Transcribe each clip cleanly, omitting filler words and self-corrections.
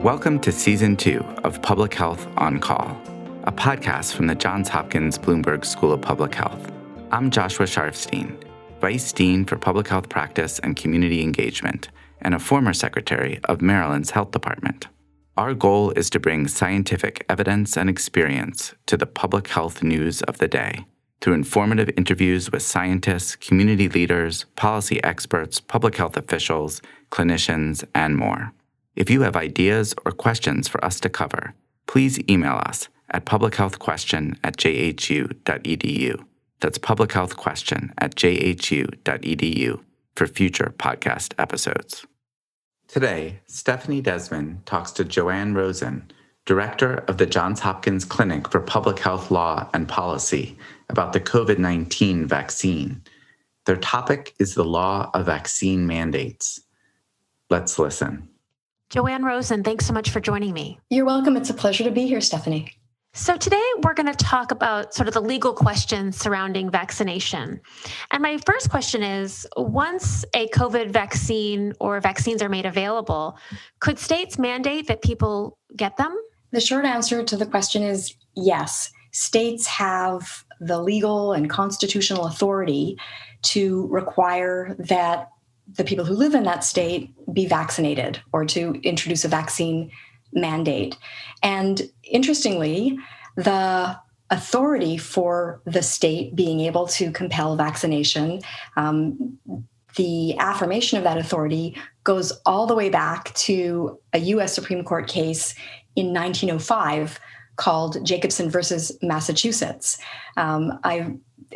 Welcome to Season 2 of Public Health on Call, a podcast from the Johns Hopkins Bloomberg School of Public Health. I'm Joshua Sharfstein, Vice Dean for Public Health Practice and Community Engagement, and a former Secretary of Maryland's Health Department. Our goal is to bring scientific evidence and experience to the public health news of the day through informative interviews with scientists, community leaders, policy experts, public health officials, clinicians, and more. If you have ideas or questions for us to cover, please email us at publichealthquestion@jhu.edu. That's publichealthquestion@jhu.edu for future podcast episodes. Today, Stephanie Desmond talks to Joanne Rosen, Director of the Johns Hopkins Clinic for Public Health Law and Policy, about the COVID-19 vaccine. Their topic is the law of vaccine mandates. Let's listen. Joanne Rosen, thanks so much for joining me. You're welcome. It's a pleasure to be here, Stephanie. So today we're going to talk about sort of the legal questions surrounding vaccination. And my first question is, once a COVID vaccine or vaccines are made available, could states mandate that people get them? The short answer to the question is yes. States have the legal and constitutional authority to require that the people who live in that state be vaccinated or to introduce a vaccine mandate. And interestingly, the authority for the state being able to compel vaccination, the affirmation of that authority goes all the way back to a U.S. Supreme Court case in 1905 called Jacobson versus Massachusetts.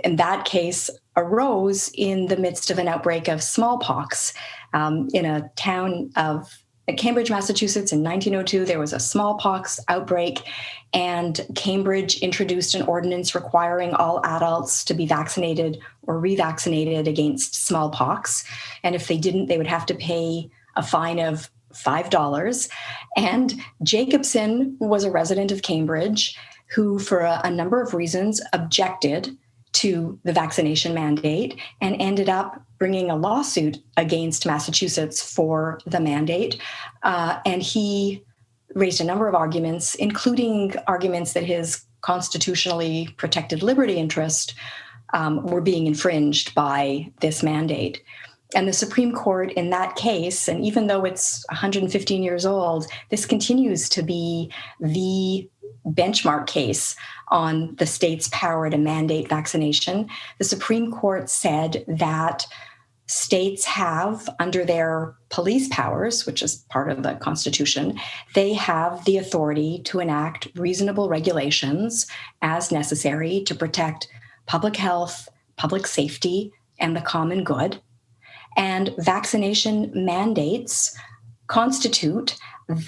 And that case arose in the midst of an outbreak of smallpox in a town of Cambridge, Massachusetts. In 1902, there was a smallpox outbreak, and Cambridge introduced an ordinance requiring all adults to be vaccinated or revaccinated against smallpox. And if they didn't, they would have to pay a fine of $5. And Jacobson was a resident of Cambridge who, for a number of reasons, objected to the vaccination mandate and ended up bringing a lawsuit against Massachusetts for the mandate. And he raised a number of arguments, including arguments that his constitutionally protected liberty interest were being infringed by this mandate. And the Supreme Court in that case, and even though it's 115 years old, this continues to be the benchmark case on the state's power to mandate vaccination. The Supreme Court said that states have, under their police powers, which is part of the Constitution, they have the authority to enact reasonable regulations as necessary to protect public health, public safety, and the common good. And vaccination mandates constitute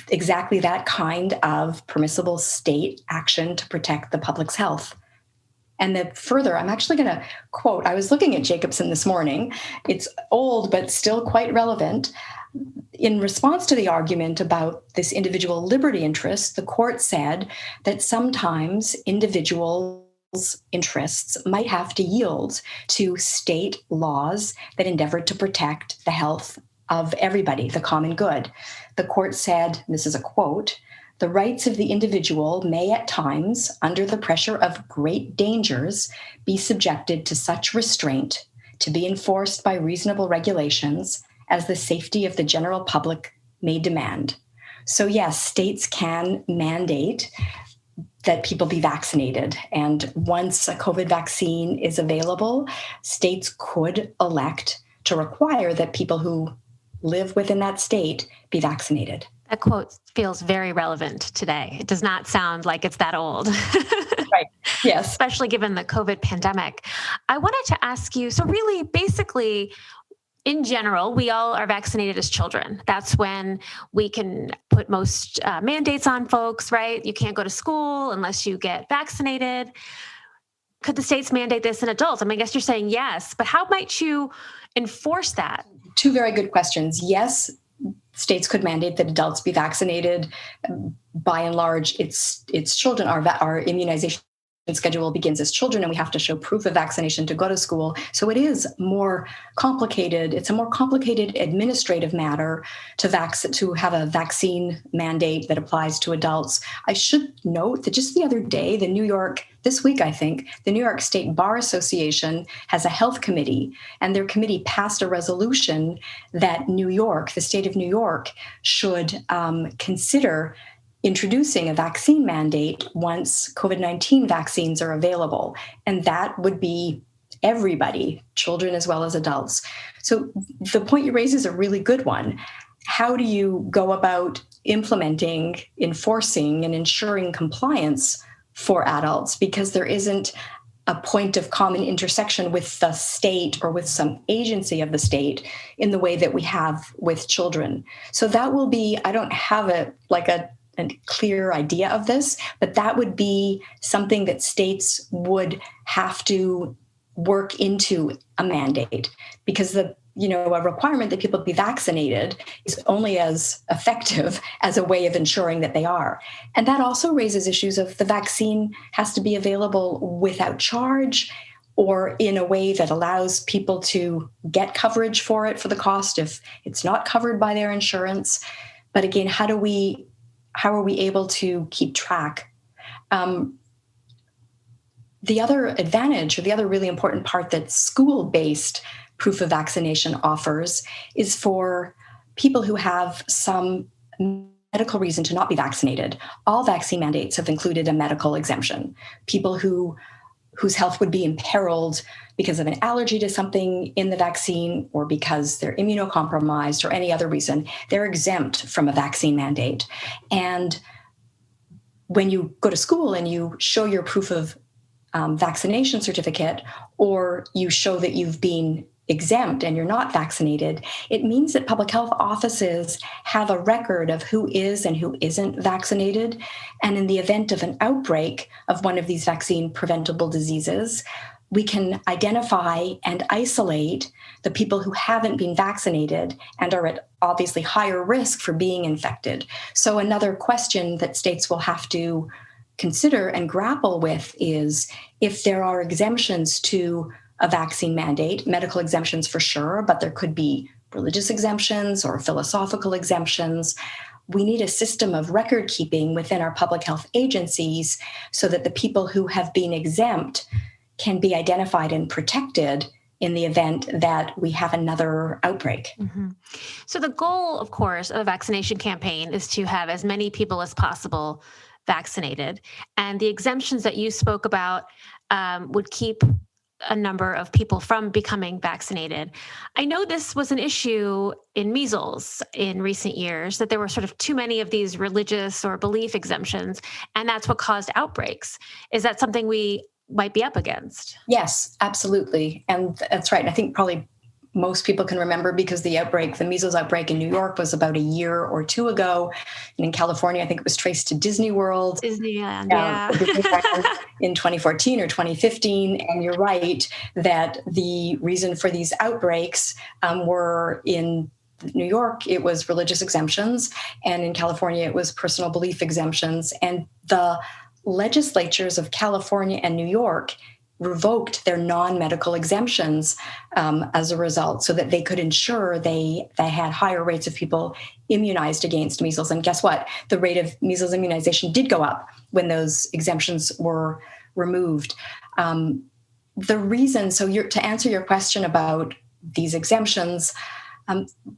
exactly that kind of permissible state action to protect the public's health. And then further, I'm actually going to quote, I was looking at Jacobson this morning. It's old, but still quite relevant. In response to the argument about this individual liberty interest, the court said that sometimes individuals' interests might have to yield to state laws that endeavored to protect the health of everybody, the common good. The court said, this is a quote, "The rights of the individual may at times, under the pressure of great dangers, be subjected to such restraint to be enforced by reasonable regulations as the safety of the general public may demand." So yes, states can mandate that people be vaccinated. And once a COVID vaccine is available, states could elect to require that people who live within that state be vaccinated. That quote feels very relevant today. It does not sound like it's that old. Right. Yes. Especially given the COVID pandemic. I wanted to ask you, so really, basically, in general, we all are vaccinated as children. That's when we can put most mandates on folks, right? You can't go to school unless you get vaccinated. Could the states mandate this in adults? I mean, I guess you're saying yes, but how might you enforce that? Two very good questions. Yes, states could mandate that adults be vaccinated. By and large, it's children. Our immunization schedule begins as children, and we have to show proof of vaccination to go to school. So it is more complicated. It's a more complicated administrative matter to have a vaccine mandate that applies to adults. I should note that just the other day, this week, I think, the New York State Bar Association has a health committee, and their committee passed a resolution that New York, the state of New York, should consider introducing a vaccine mandate once COVID-19 vaccines are available. And that would be everybody, children as well as adults. So the point you raise is a really good one. How do you go about implementing, enforcing, and ensuring compliance for adults? Because there isn't a point of common intersection with the state or with some agency of the state in the way that we have with children. So that will be, I don't have a clear idea of this, but that would be something that states would have to work into a mandate, because a requirement that people be vaccinated is only as effective as a way of ensuring that they are. And that also raises issues of the vaccine has to be available without charge or in a way that allows people to get coverage for it for the cost if it's not covered by their insurance. But again, how are we able to keep track? The other advantage, or the other really important part that school-based proof of vaccination offers, is for people who have some medical reason to not be vaccinated. All vaccine mandates have included a medical exemption. People whose health would be imperiled because of an allergy to something in the vaccine, or because they're immunocompromised, or any other reason, they're exempt from a vaccine mandate. And when you go to school and you show your proof of vaccination certificate, or you show that you've been exempt and you're not vaccinated, it means that public health offices have a record of who is and who isn't vaccinated. And in the event of an outbreak of one of these vaccine preventable diseases, we can identify and isolate the people who haven't been vaccinated and are at obviously higher risk for being infected. So another question that states will have to consider and grapple with is if there are exemptions to a vaccine mandate, medical exemptions for sure, but there could be religious exemptions or philosophical exemptions. We need a system of record keeping within our public health agencies so that the people who have been exempt can be identified and protected in the event that we have another outbreak. Mm-hmm. So the goal, of course, of a vaccination campaign is to have as many people as possible vaccinated. And the exemptions that you spoke about would keep a number of people from becoming vaccinated. I know this was an issue in measles in recent years, that there were sort of too many of these religious or belief exemptions, and that's what caused outbreaks. Is that something we might be up against? Yes, absolutely. And that's right. I think probably most people can remember, because the measles outbreak in New York was about a year or two ago. And in California, I think it was traced to Disney World. Disneyland, yeah. In 2014 or 2015. And you're right that the reason for these outbreaks were in New York, it was religious exemptions. And in California, it was personal belief exemptions. And the legislatures of California and New York revoked their non-medical exemptions as a result, so that they could ensure they had higher rates of people immunized against measles. And guess what? The rate of measles immunization did go up when those exemptions were removed. The reason, to answer your question about these exemptions,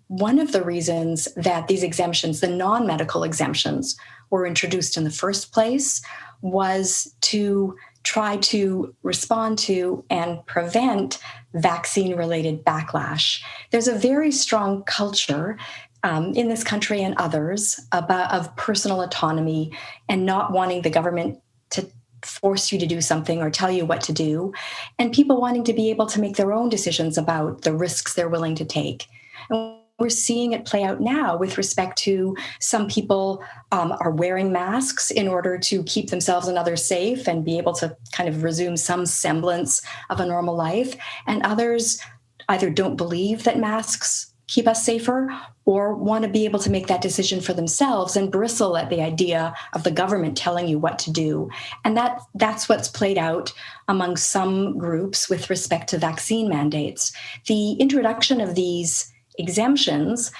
one of the reasons that these exemptions, the non-medical exemptions, were introduced in the first place was to try to respond to and prevent vaccine-related backlash. There's a very strong culture in this country and others of personal autonomy and not wanting the government to force you to do something or tell you what to do, and people wanting to be able to make their own decisions about the risks they're willing to take. And we're seeing it play out now with respect to some people are wearing masks in order to keep themselves and others safe and be able to kind of resume some semblance of a normal life. And others either don't believe that masks keep us safer, or want to be able to make that decision for themselves and bristle at the idea of the government telling you what to do. And that's what's played out among some groups with respect to vaccine mandates. The introduction of these exemptions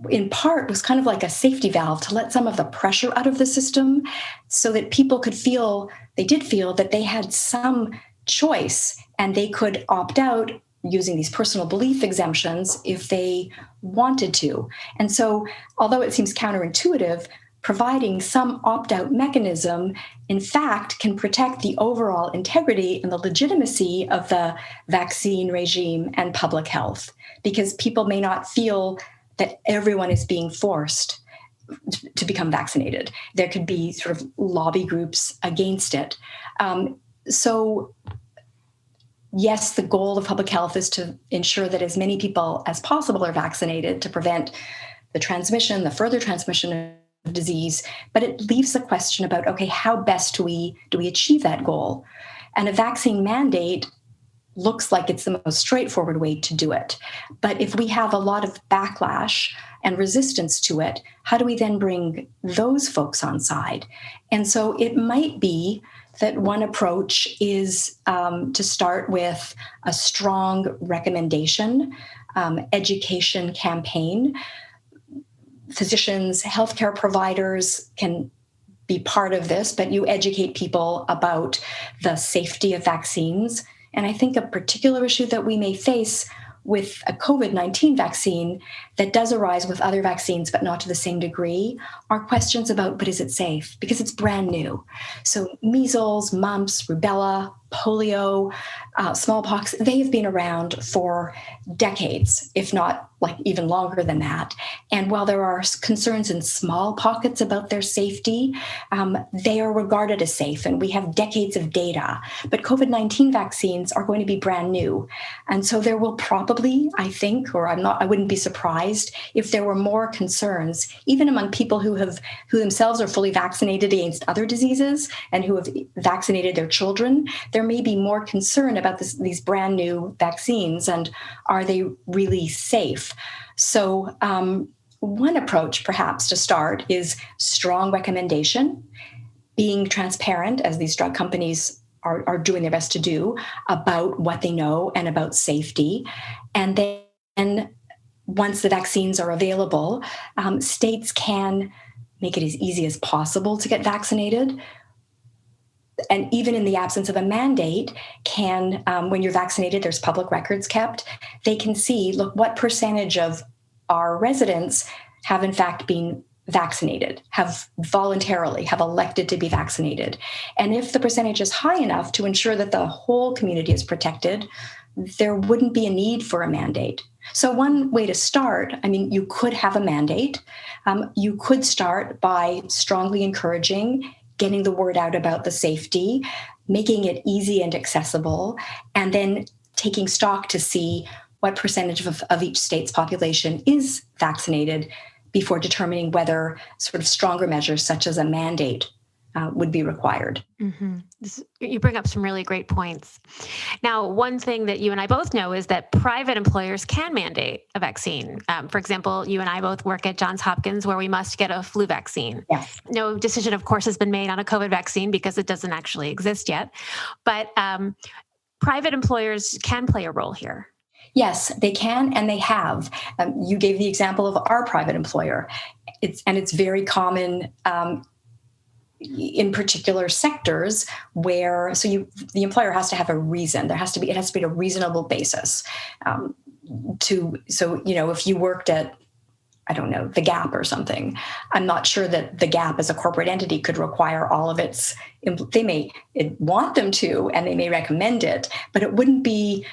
in part was kind of like a safety valve to let some of the pressure out of the system so that people could feel that they had some choice and they could opt out using these personal belief exemptions if they wanted to. And so, although it seems counterintuitive, providing some opt-out mechanism, in fact, can protect the overall integrity and the legitimacy of the vaccine regime and public health, because people may not feel that everyone is being forced to become vaccinated. There could be sort of lobby groups against it. So yes, the goal of public health is to ensure that as many people as possible are vaccinated to prevent the further transmission of disease. But it leaves the question about, okay, how best do we achieve that goal? And a vaccine mandate looks like it's the most straightforward way to do it. But if we have a lot of backlash and resistance to it, how do we then bring those folks on side? And so it might be that one approach is to start with a strong recommendation, education campaign. Physicians, healthcare providers can be part of this, but you educate people about the safety of vaccines. And I think a particular issue that we may face with a COVID-19 vaccine that does arise with other vaccines, but not to the same degree, are questions about, but is it safe? Because it's brand new. So measles, mumps, rubella, polio, smallpox, they have been around for decades, if not like even longer than that. And while there are concerns in small pockets about their safety, they are regarded as safe, and we have decades of data. But COVID-19 vaccines are going to be brand new. And so there will probably, I think, or I wouldn't be surprised if there were more concerns, even among people who themselves are fully vaccinated against other diseases and who have vaccinated their children. There may be more concern about these brand new vaccines, and are they really safe? So one approach perhaps to start is strong recommendation, being transparent, as these drug companies are doing their best to do, about what they know and about safety. And then once the vaccines are available, states can make it as easy as possible to get vaccinated. And even in the absence of a mandate, when you're vaccinated, there's public records kept. They can see, look, what percentage of our residents have in fact been vaccinated, have elected to be vaccinated. And if the percentage is high enough to ensure that the whole community is protected, there wouldn't be a need for a mandate. So one way to start, you could have a mandate. You could start by strongly encouraging getting the word out about the safety, making it easy and accessible, and then taking stock to see what percentage of each state's population is vaccinated before determining whether sort of stronger measures such as a mandate would be required. Mm-hmm. You bring up some really great points. Now, one thing that you and I both know is that private employers can mandate a vaccine. For example, you and I both work at Johns Hopkins, where we must get a flu vaccine. Yes. No decision, of course, has been made on a COVID vaccine because it doesn't actually exist yet. But private employers can play a role here. Yes, they can, and they have. You gave the example of our private employer. It's very common in particular sectors where the employer has to have a reason. It has to be a reasonable basis. If you worked at, I don't know, the Gap or something, I'm not sure that the Gap as a corporate entity could require all of its, they may want them to, and they may recommend it, but it wouldn't be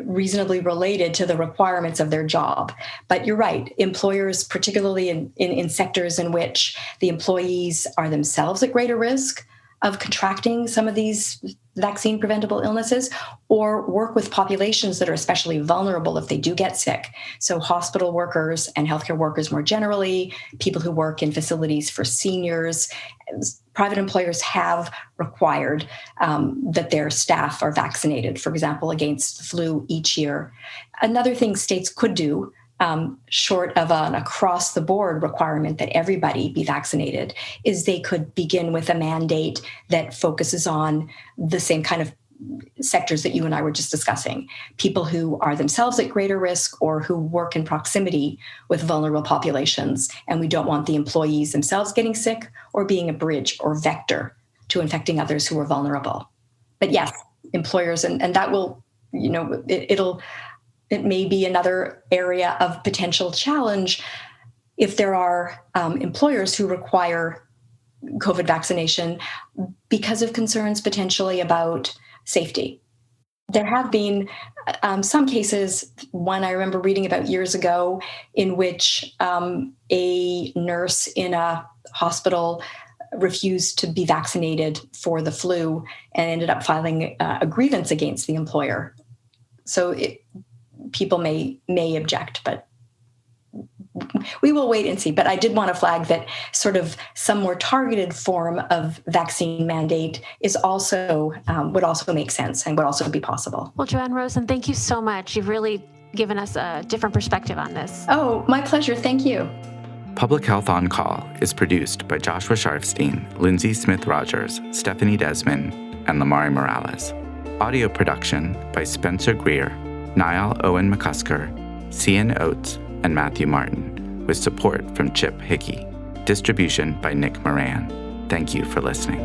reasonably related to the requirements of their job. But you're right, employers, particularly in sectors in which the employees are themselves at greater risk of contracting some of these vaccine preventable illnesses, or work with populations that are especially vulnerable if they do get sick. So hospital workers and healthcare workers more generally, people who work in facilities for seniors. Private employers have required that their staff are vaccinated, for example, against the flu each year. Another thing states could do, short of an across-the-board requirement that everybody be vaccinated, is they could begin with a mandate that focuses on the same kind of sectors that you and I were just discussing, people who are themselves at greater risk or who work in proximity with vulnerable populations. And we don't want the employees themselves getting sick or being a bridge or vector to infecting others who are vulnerable. But yes, employers, and that will, it may be another area of potential challenge if there are employers who require COVID vaccination because of concerns potentially about safety. There have been some cases, one I remember reading about years ago, in which a nurse in a hospital refused to be vaccinated for the flu and ended up filing a grievance against the employer. So people may object, but we will wait and see. But I did want to flag that sort of some more targeted form of vaccine mandate is also would also make sense and would also be possible. Well, Joanne Rosen, thank you so much. You've really given us a different perspective on this. Oh, my pleasure. Thank you. Public Health on Call is produced by Joshua Sharfstein, Lindsay Smith-Rogers, Stephanie Desmond, and Lamari Morales. Audio production by Spencer Greer, Niall Owen McCusker, Cian Oates, and Matthew Martin, with support from Chip Hickey. Distribution by Nick Moran. Thank you for listening.